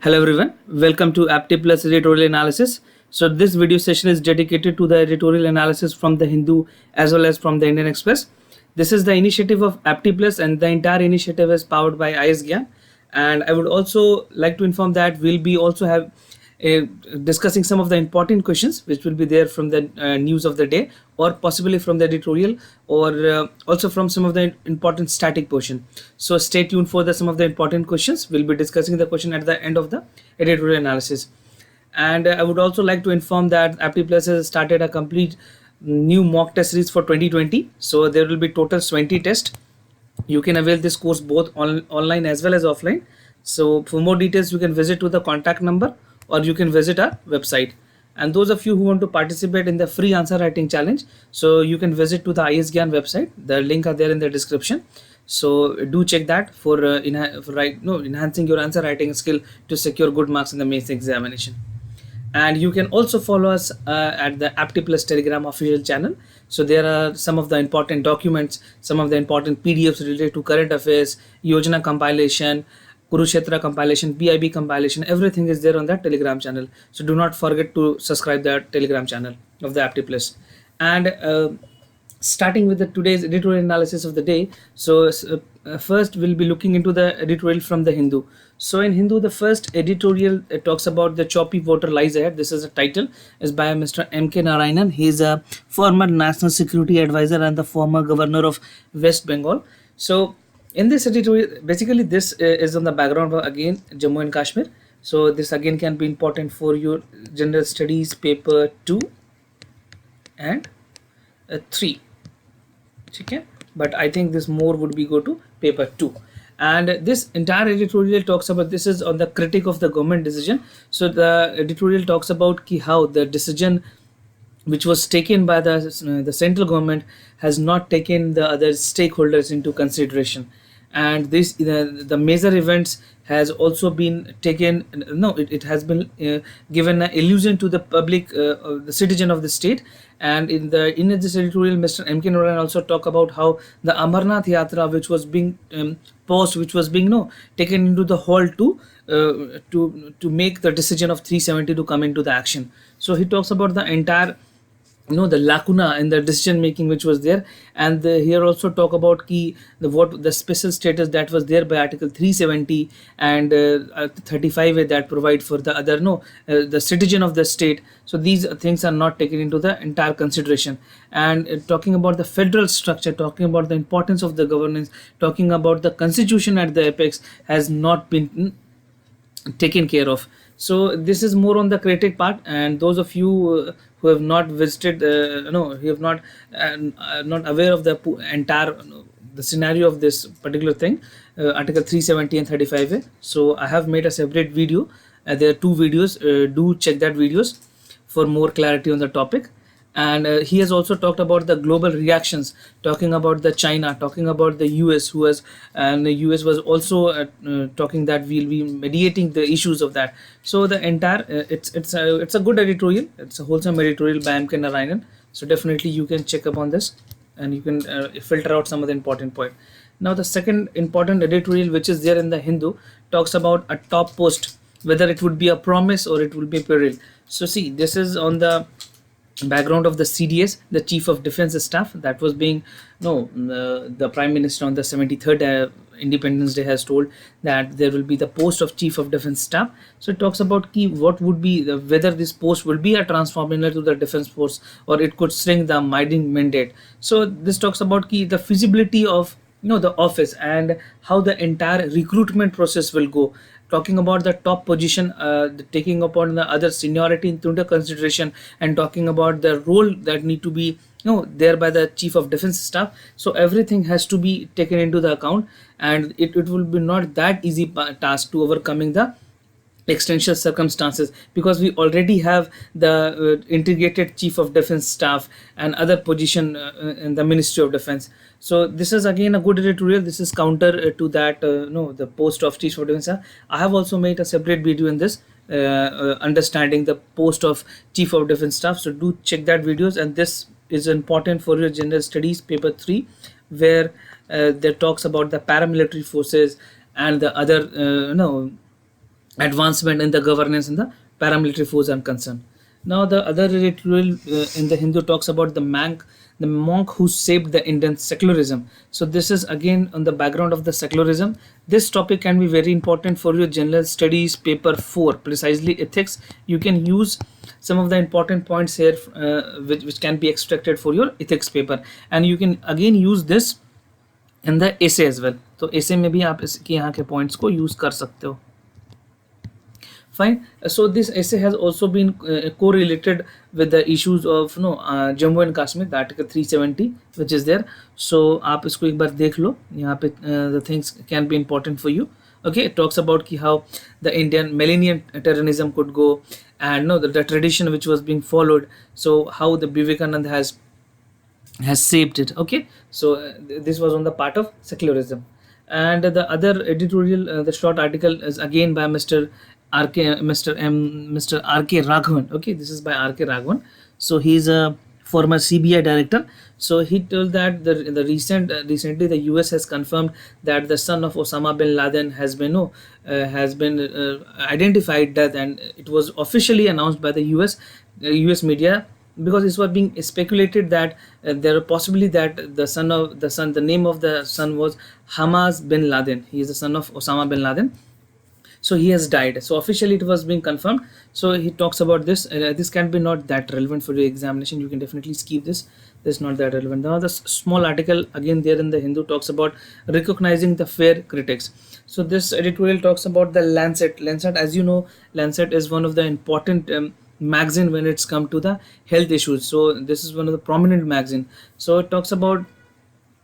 Hello everyone, welcome to Apti Plus Editorial Analysis. So this video session is dedicated to the editorial analysis from the Hindu as well as from the Indian Express. This is the initiative of Apti Plus and the entire initiative is powered by ISGAN. And I would also like to inform that we'll be also have discussing some of the important questions which will be there from the news of the day or possibly from the editorial or also from some of the important static portion. So stay tuned for some of the important questions. We'll be discussing the question at the end of the editorial analysis. And I would also like to inform that Apti Plus has started a complete new mock test series for 2020. So there will be total 20 tests. You can avail this course both online as well as offline. So for more details, you can visit to the contact number or you can visit our website. And those of you who want to participate in the free answer writing challenge, so you can visit to the ISGAN website. The link are there in the description. So do check that for enhancing your answer writing skill to secure good marks in the mains examination. And you can also follow us at the Apti Plus Telegram official channel. So there are some of the important documents, some of the important PDFs related to current affairs, Yojana compilation, Kurukshetra compilation, PIB compilation, everything is there on that Telegram channel. So do not forget to subscribe that Telegram channel of the Apti Plus. And starting with today's editorial analysis of the day. So first we'll be looking into the editorial from the Hindu. So in Hindu, the first editorial talks about the choppy voter lies ahead. This is a title is by Mr. M.K. Narayanan. He is a former national security advisor and the former governor of West Bengal. So in this editorial, basically this is on the background of again Jammu and Kashmir. So this again can be important for your general studies paper 2 and 3. Okay, but I think this more would be go to paper 2. And this entire editorial talks about, this is on the critique of the government decision. So the editorial talks about how the decision which was taken by the central government has not taken the other stakeholders into consideration, and this the major events has also been taken, it has been given an illusion to the public, the citizen of the state. And in this editorial, Mr. M.K. Narayan also talk about how the Amarnath Yatra, which was being paused, which was being taken into the hall to make the decision of 370 to come into the action. So he talks about the entire the lacuna in the decision making which was there. And here also talk about what the special status that was there by article 370 and 35A that provide for the other the citizen of the state. So these things are not taken into the entire consideration. And talking about the federal structure, talking about the importance of the governance, talking about the constitution at the apex has not been taken care of. So this is more on the critic part. And those of you who have not visited, who have not aware of the entire the scenario of this particular thing, article 370 and 35A. So I have made a separate video. There are 2 videos. Do check that videos for more clarity on the topic. And he has also talked about the global reactions, talking about the China, talking about the US, and the US was also talking that we'll be mediating the issues of that. So the entire it's a good editorial. It's a wholesome editorial by M.K. Narayanan. So definitely you can check up on this and you can filter out some of the important point. Now the second important editorial which is there in the Hindu talks about a top post, whether it would be a promise or it will be a peril. So see, this is on the background of the CDS, the Chief of Defence Staff, that was being the Prime Minister on the 73rd Independence Day has told that there will be the post of Chief of Defence Staff. So it talks about what would be whether this post will be a transformational to the defence force or it could shrink the mining mandate. So this talks about the feasibility of the office and how the entire recruitment process will go, talking about the top position, taking upon the other seniority into consideration, and talking about the role that need to be there by the Chief of Defence Staff. So everything has to be taken into the account, and it will be not that easy task to overcoming the extension circumstances, because we already have the integrated Chief of Defence Staff and other position in the Ministry of Defence. So this is again a good editorial. This is counter to that the post of Chief of Defence Staff. I have also made a separate video in this understanding the post of Chief of Defence Staff. So do check that videos, and this is important for your general studies paper 3, where there talks about the paramilitary forces and the other advancement in the governance in the paramilitary force are concerned. Now the other editorial in the Hindu talks about the monk who shaped the Indian secularism. So this is again on the background of the secularism. This topic can be very important for your general studies paper 4, precisely ethics. You can use some of the important points here which can be extracted for your ethics paper, and you can again use this in the essay as well. तो essay में भी आप इसके यहाँ के points को use कर सकते हो. Fine. So this essay has also been correlated with the issues of Jammu and Kashmir, the article 370 which is there. So आप इसको एक बार देख लो, यहाँ पे the things can be important for you. Okay, it talks about how the Indian millennium terrorism could go, and the tradition which was being followed. So how the Vivekananda has shaped it. Okay, so this was on the part of secularism. And the other editorial, the short article is again by Mr. R.K. Raghavan. Okay, this is by R.K. Raghavan. So he's a former CBI director. So he told that recently the US has confirmed that the son of Osama bin Laden has been identified dead, and it was officially announced by the US media, because it was being speculated that there are possibly that the name of the son was Hamas bin Laden. He is the son of Osama bin Laden. So he has died. So officially it was being confirmed. So he talks about this. This can be not that relevant for your examination. You can definitely skip this. This is not that relevant. Now the small article again there in the Hindu talks about recognizing the fair critics. So this editorial talks about the Lancet. Lancet, as you know, Lancet is one of the important magazine when it's come to the health issues. So this is one of the prominent magazine. So it talks about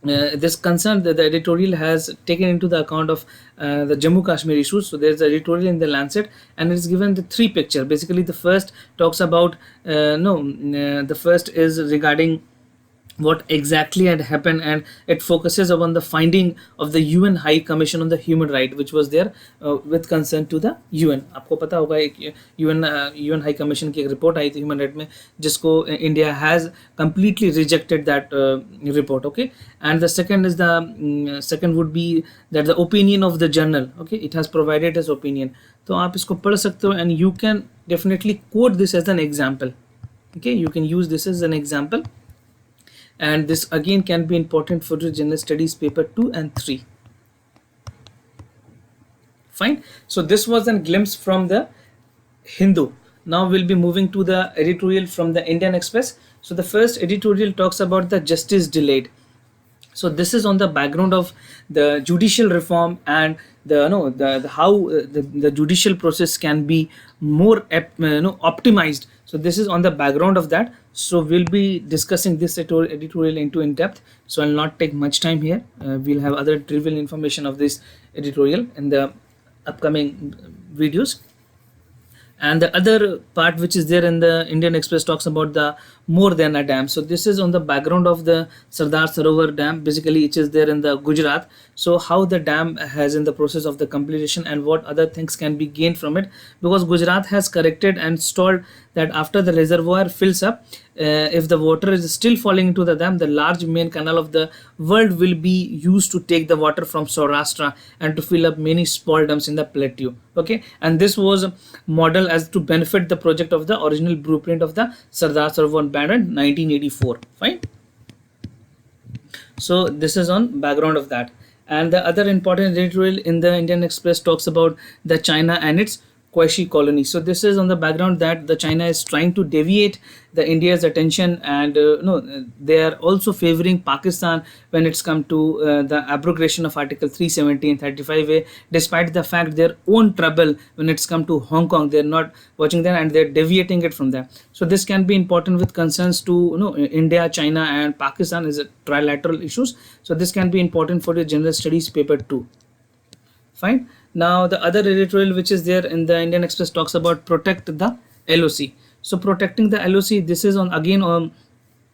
this concern that the editorial has taken into the account of the Jammu Kashmir issues. So there's an editorial in the Lancet, and it's given the three picture. Basically the first talks about the first is regarding what exactly had happened, and it focuses upon the finding of the UN High Commission on the Human Right, which was there with concern to the UN. आपको पता होगा एक UN High Commission की एक report आई थी human right में, जिसको India has completely rejected that report. Okay, and the second is the second would be that the opinion of the journal. Okay, it has provided its opinion. तो आप इसको पढ़ सकते हो, and you can definitely quote this as an example. Okay, you can use this as an example. And this again can be important for the general studies paper 2 and 3. Fine. So this was a glimpse from the Hindu. Now we'll be moving to the editorial from the Indian Express. So the first editorial talks about the justice delayed. So this is on the background of the judicial reform and the judicial process can be more optimized. So this is on the background of that. So we'll be discussing this editorial in depth. So I'll not take much time here. We'll have other trivial information of this editorial in the upcoming videos. And the other part which is there in the Indian Express talks about the more than a dam. So this is on the background of the Sardar Sarovar Dam. Basically it is there in the Gujarat. So how the dam has in the process of the completion and what other things can be gained from it, because Gujarat has corrected and stalled that after the reservoir fills up, if the water is still falling into the dam, the large main canal of the world will be used to take the water from Saurashtra and to fill up many small dams in the plateau. Okay, and this was model as to benefit the project of the original blueprint of the Sardar Sarovar Dam in 1984. Fine. So this is on background of that. And the other important editorial in the Indian Express talks about the China and its Quasi colony. So this is on the background that the China is trying to deviate the India's attention, and they are also favoring Pakistan when it's come to the abrogation of Article 370 and 35A, despite the fact their own trouble when it's come to Hong Kong, they're not watching that and they're deviating it from there. So this can be important with concerns to India, China and Pakistan is a trilateral issues. So this can be important for your general studies paper 2. Fine. Now the other editorial which is there in the Indian Express talks about protect the LOC. So protecting the LOC, this is on again on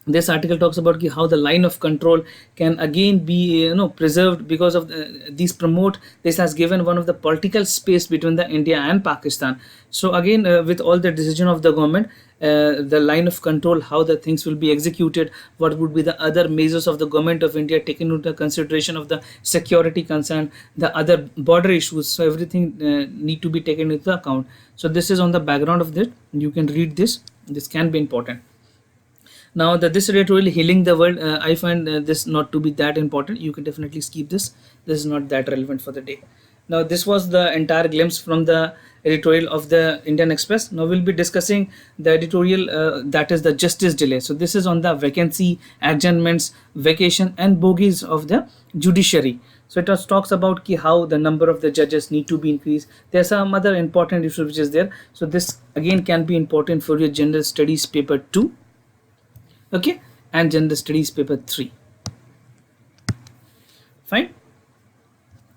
this article talks about how the line of control can again be preserved because of these promote this has given one of the political space between the India and Pakistan. So again, with all the decision of the government, the line of control, how the things will be executed, what would be the other measures of the government of India taken into consideration of the security concern, the other border issues, so everything need to be taken into account. So this is on the background of this. You can read this. This can be important. Now this editorial healing the world, I find this not to be that important. You can definitely skip this. This is not that relevant for the day. Now this was the entire glimpse from the editorial of the Indian Express. Now we'll be discussing the editorial that is the justice delay. So this is on the vacancy, adjournments, vacation and bogies of the judiciary. So it talks about how the number of the judges need to be increased. There's some other important issue which is there. So this again can be important for your general studies paper 2. Okay, and general studies paper 3. Fine.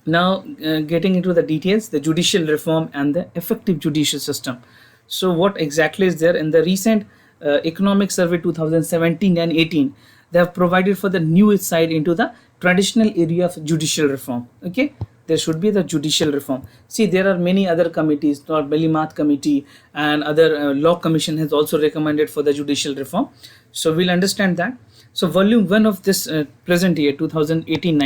Now getting into the details, the judicial reform and the effective judicial system. So what exactly is there in the recent economic survey 2017 and 18, they have provided for the new insight into the traditional area of judicial reform. Okay, there should be the judicial reform. See, there are many other committees, Belimath committee and other law commission has also recommended for the judicial reform. So we'll understand that. So volume 1 of this present year 2018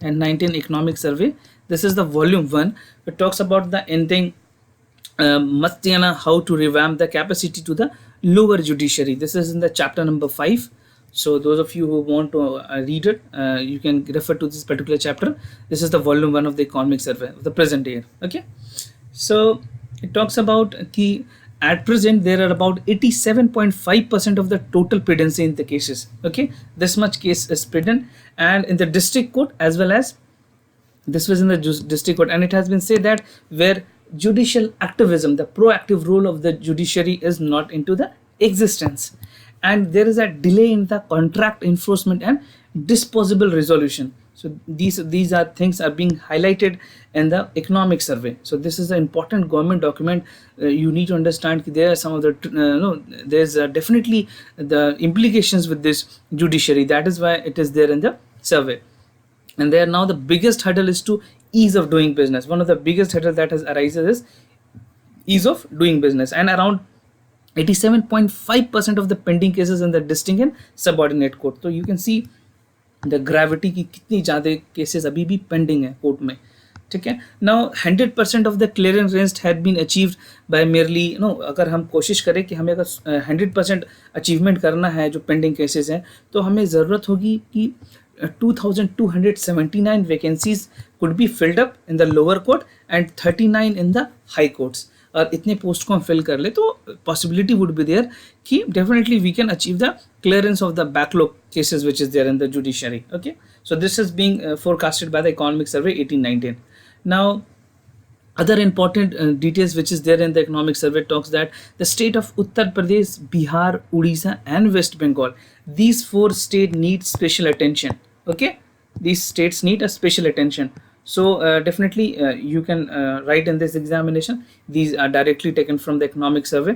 and 19 economic survey, this is the volume 1. It talks about the ending how to revamp the capacity to the lower judiciary. This is in the chapter number 5. So those of you who want to read it, you can refer to this particular chapter. This is the volume 1 of the economic survey of the present year. Okay, so it talks about at present there are about 87.5% of the total pendency in the cases. Okay, this much case is pending, and in the district court as well as this was in the district court, and it has been said that where judicial activism, the proactive role of the judiciary is not into the existence, and there is a delay in the contract enforcement and disposable resolution. So these are things are being highlighted in the economic survey. So this is an important government document. You need to understand there are some of the there's definitely the implications with this judiciary. That is why it is there in the survey. And there now the biggest hurdle is to ease of doing business. One of the biggest hurdle that has arises is ease of doing business, and around 87.5% of the pending cases in the District and Subordinate court. So you can see the gravity की कितनी ज़्यादा cases अभी भी pending है court में. ठीक है. Now 100% of the clearance range had been achieved by merely अगर हम कोशिश करें कि हमें अगर 100% achievement करना है जो pending cases हैं, तो हमें ज़रूरत होगी कि 2,279 vacancies could be filled up in the lower court and 39 in the high courts. और इतने पोस्ट को हम फिल कर ले तो पॉसिबिलिटी वुड बी देयर कि definitely we can achieve the clearance of the backlog cases which is there in the judiciary. Okay, so this is being forecasted by the economic survey 1819. Now other important details which is there in the economic survey talks that the state of Uttar Pradesh, Bihar, Odisha and West Bengal, these 4 states need special attention. Okay, these states need a special attention. So definitely you can write in this examination. These are directly taken from the economic survey.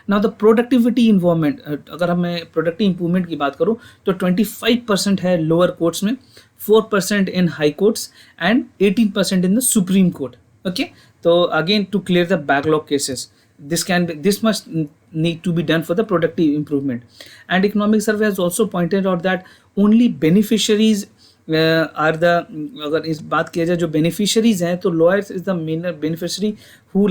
Now the productivity involvement, अगर मैं productive improvement की बात करूँ तो 25% है lower courts में, 4% in high courts and 18% in the Supreme Court. Okay, so again to clear the backlog cases, this must need to be done for the productive improvement. And economic survey has also pointed out that only beneficiaries are the, अगर इस बात किया जाए जो beneficiaries हैं तो lawyers is the main beneficiary who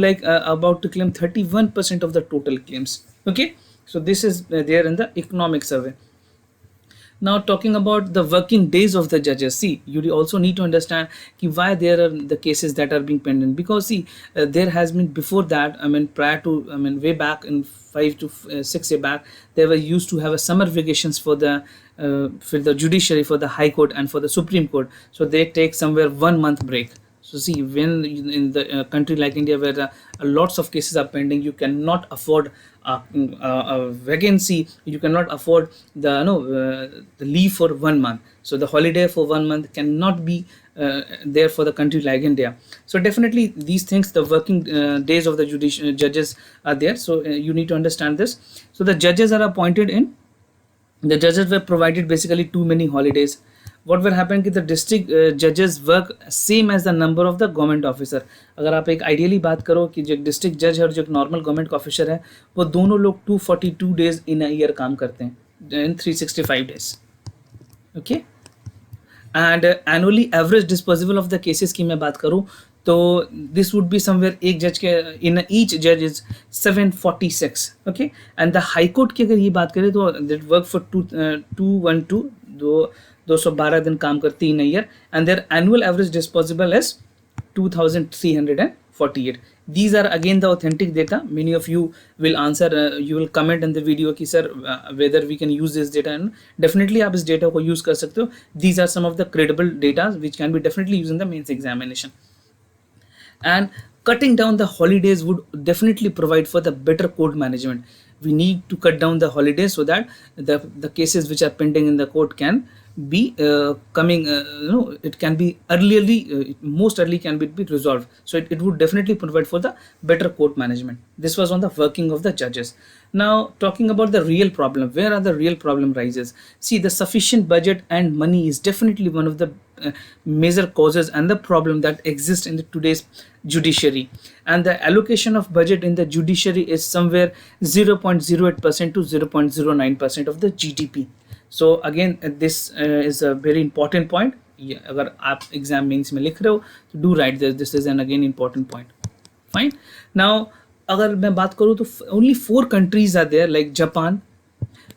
about to claim 31% of the total claims. Okay, so this is there in the economic survey. Now talking about the working days of the judges, see, you also need to understand why there are the cases that are being pending, because see there has been before that, prior to, way back in 5 to 6 years back, they were used to have a summer vacations for the judiciary, for the high court and for the Supreme Court. So they take somewhere 1 month break. So see, when in the country like India where lots of cases are pending, you cannot afford a vacancy, you cannot afford the leave for 1 month. So the holiday for 1 month cannot be there for the country like India. So definitely these things, the working days of the judicial judges are there. So you need to understand this. So the judges are appointed in, the judges were provided basically too many holidays. What will happen कि the district judges work same as the number of the government officer. अगर आप एक ideally बात करो कि जो district जज है और जो नॉर्मल गवर्नमेंट ऑफिसर है, वो दोनों लोग 242 डेज इन अ ईयर काम करते हैं, इन 365 days. Okay. And annually average disposable of the cases की मैं बात करूँ तो दिस वुड बी समवेयर, एक जज के इन ईच जज is 746. Okay. And the high court की अगर ये बात करें तो दैट वर्क फॉर 212 दिन काम करती in year, and their annual average disposable is 2348. These are again the authentic data. Many of you will answer, you will comment in the video कि sir whether we can use this data, and definitely आप इस data को use कर सकते हो. These are some of the credible data which can be definitely used in the mains examination. And cutting down the holidays would definitely provide for the better court management. We need to cut down the holidays so that the cases which are pending in the court can be coming, it can be early, most early can be resolved. So it would definitely provide for the better court management. This was on the working of the judges. Now talking about the real problem, where are the real problem rises? See, the sufficient budget and money is definitely one of the major causes and the problem that exists in the today's judiciary, and the allocation of budget in the judiciary is somewhere 0.08% to 0.09% of the GDP. So again this is a very important point. अगर आप exam mains में लिख रहे हो तो do right this is an again important point. Fine. Now अगर मैं बात करूँ तो only 4 countries are there, like Japan,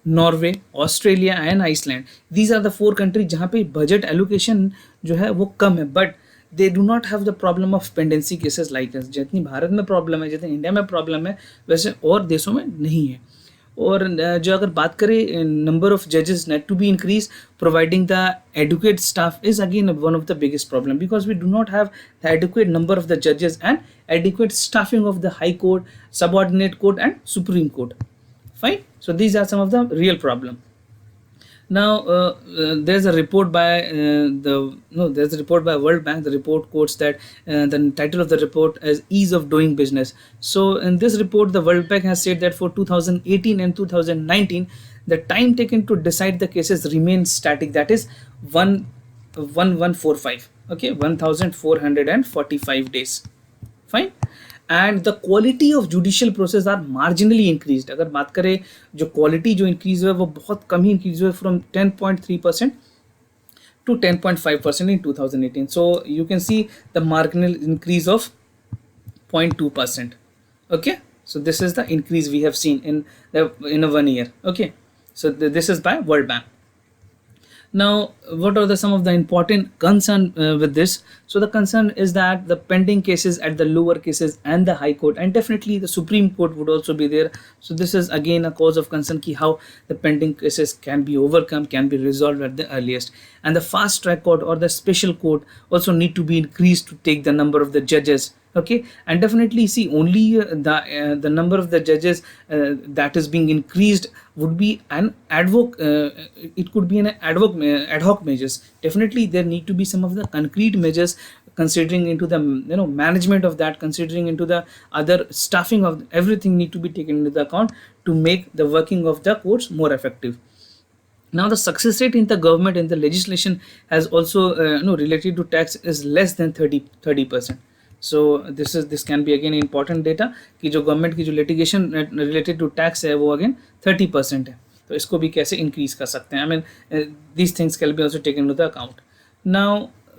Norway, Australia and Iceland. These are the 4 country जहाँ पे बजट एलोकेशन जो है वो कम है, but they do not have the problem of pendency cases like us. जितनी भारत में प्रॉब्लम है, जितनी इंडिया में प्रॉब्लम है, वैसे और देशों में नहीं है. और जो अगर बात करें नंबर ऑफ जजेस net to be increase, providing the educate staff is again one of the biggest problem, because we do not have the educate number of the जजेस and educate staffing of the high court, subordinate court and supreme court. Fine. So these are some of the real problem. Now there's a report by there's a report by World Bank. The report quotes that the title of the report is Ease of Doing Business. So in this report, the World Bank has said that for 2018 and 2019, the time taken to decide the cases remains static. That is 1145. Okay, 1445 days. Fine. And the quality of judicial process are marginally increased. अगर बात करें जो quality जो increase हुआ है वो बहुत कम ही increase हुआ है, from 10.3% to 10.5% in 2018. So you can see the marginal increase of 0.2%. Okay, so this is the increase we have seen in a 1 year. Okay, so this is by World Bank. Now what are some of the important concern with this? So the concern is that the pending cases at the lower cases and the high court, and definitely the Supreme Court would also be there. So this is again a cause of concern ki how the pending cases can be overcome, can be resolved at the earliest. And the fast track court or the special court also need to be increased to take the number of the judges. Okay, and definitely see only the number of the judges that is being increased would be an it could be an ad hoc measures. Definitely there need to be some of the concrete measures considering into the management of that, considering into the other staffing of everything need to be taken into the account to make the working of the courts more effective. Now the success rate in the government and the legislation has also related to tax is less than 30%. So this can be again important data कि जो government की जो litigation related to tax है वो again 30% है. तो इसको भी कैसे increase कर सकते हैं? I mean these things can be also taken into the account. Now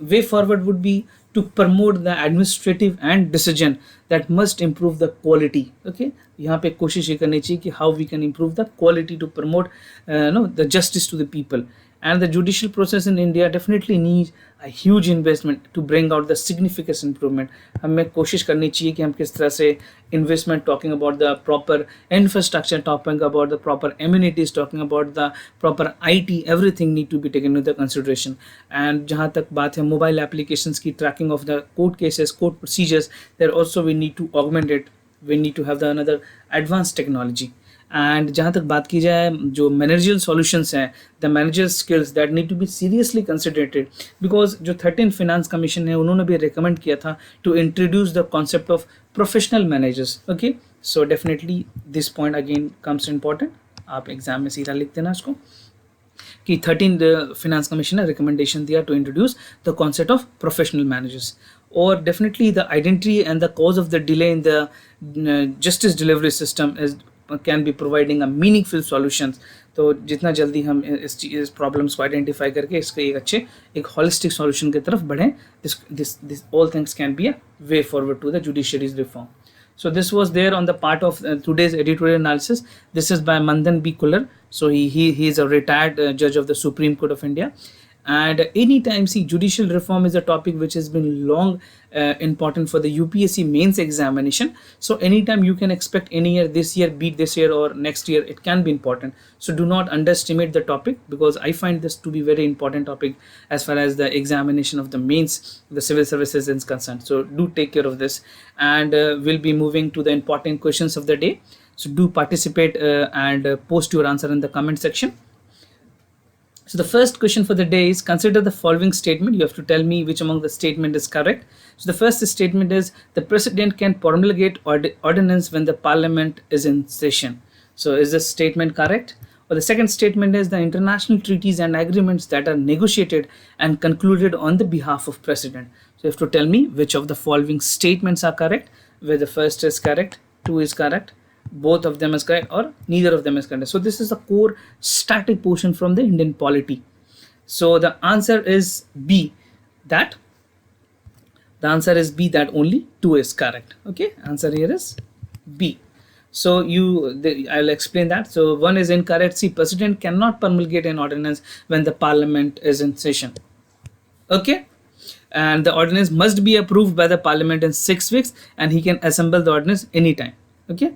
way forward would be to promote the administrative and decision that must improve the quality. Okay, यहाँ पे कोशिश ये करनी चाहिए कि how we can improve the quality to promote the justice to the people. And the judicial process in India definitely needs a huge investment to bring out the significant improvement. हमें कोशिश करनी चाहिए कि हम किस तरह से investment, talking about the proper infrastructure, talking about the proper amenities, talking about the proper IT, everything need to be taken into consideration. And जहाँ तक बात है mobile applications की tracking of the court cases, court procedures, there also we need to augment it. We need to have the another advanced technology. And जहाँ तक बात की जाए जो मैनेजरियल सॉल्यूशंस हैं, the manager skills that need to be seriously considerated, because जो 13 finance commission है उन्होंने भी रिकमेंड किया था to introduce the concept of professional managers. Okay, so definitely this point again comes important. आप एग्जाम में सीधा लिख देना इसको कि 13 फिनेंस कमीशन ने रिकमेंडेशन दिया to introduce the concept of professional managers. और definitely the identity and the cause of the delay in the justice delivery system is can be providing a meaningful solutions. तो जितना जल्दी हम इस problems को identify करके इसके एक हॉलिस्टिक सॉल्यूशन की तरफ बढ़ें, this all things can be a way forward to the judiciary's reform. So this was there on the part of today's editorial analysis. This is by Mandan B. Kullar. So he is a retired judge of the Supreme Court of India. And anytime, see, judicial reform is a topic which has been long important for the UPSC mains examination. So anytime you can expect any year, this year, beat this year or next year, it can be important. So do not underestimate the topic, because I find this to be very important topic as far as the examination of the mains, the civil services is concerned. So do take care of this, and we'll be moving to the important questions of the day. So do participate and post your answer in the comment section. So the first question for the day is, consider the following statement. You have to tell me which among the statement is correct. So the first statement is, the president can promulgate ordinance when the parliament is in session. So is this statement correct? Or the second statement is, the international treaties and agreements that are negotiated and concluded on the behalf of president. So you have to tell me which of the following statements are correct, where the first is correct, two is correct, both of them is correct, or neither of them is correct. So this is the core static portion from the Indian polity. So the answer is B, that only 2 is correct. Okay, answer here is B. So I'll explain that. So 1 is incorrect. See, president cannot promulgate an ordinance when the parliament is in session. Okay, and the ordinance must be approved by the parliament in 6 weeks, and he can assemble the ordinance anytime. Okay.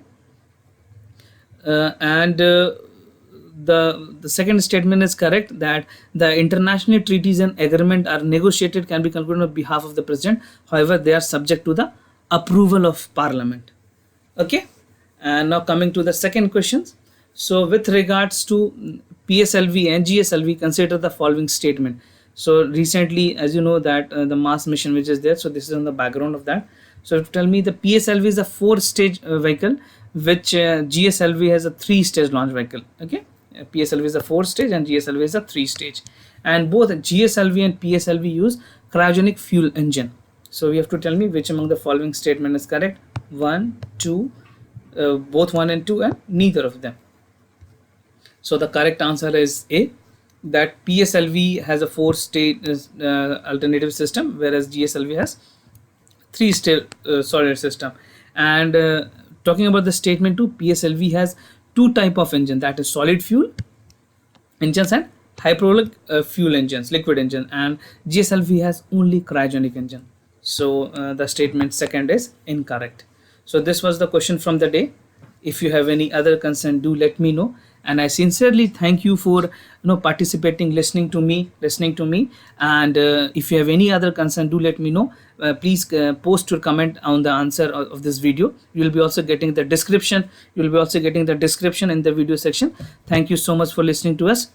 The second statement is correct, that the international treaties and agreement are negotiated, can be concluded on behalf of the president. However, they are subject to the approval of parliament. Okay, and now coming to the second questions. So with regards to PSLV and GSLV, consider the following statement. So recently, as you know, that the Mars mission which is there, so this is on the background of that. So tell me, the PSLV is a 4-stage vehicle, which GSLV has a 3-stage launch vehicle. Okay, PSLV is a 4-stage and GSLV is a 3-stage, and both GSLV and PSLV use cryogenic fuel engine. So you have to tell me which among the following statement is correct. 1, 2, both 1 and 2, and neither of them. So the correct answer is A, that PSLV has a 4-stage alternative system, whereas GSLV has 3-stage solid system. And talking about the statement 2, PSLV has 2 type of engine, that is solid fuel engines and hydraulic fuel engines, liquid engine, and GSLV has only cryogenic engine. So the statement second is incorrect. So this was the question from the day. If you have any other concern, do let me know. And I sincerely thank you for participating, listening to me, and if you have any other concern, do let me know. Please post your comment on the answer of this video. You will be also getting the description in the video section. Thank you so much for listening to us.